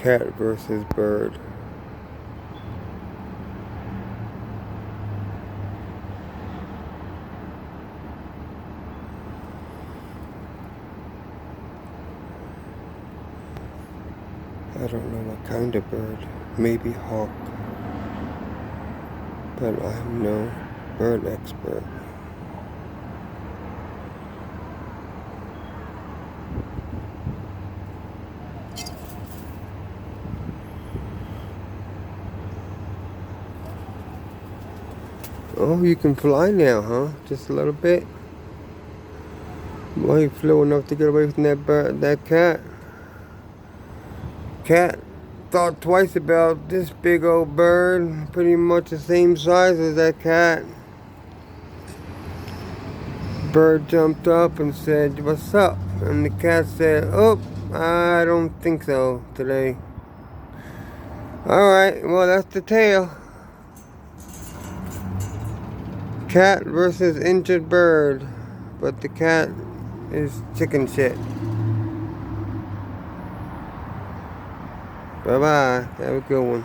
Cat versus bird. I don't know what kind of bird. Maybe hawk. But I'm no bird expert. Oh, you can fly now, huh? Just a little bit? Well, you flew enough to get away from that bird, that cat. Cat thought twice about this big old bird, pretty much the same size as that cat. Bird jumped up and said, "What's up?" And the cat said, "Oh, I don't think so today." Alright, well, that's the tale. Cat versus injured bird. But the cat is chicken shit. Bye-bye. Have a good one.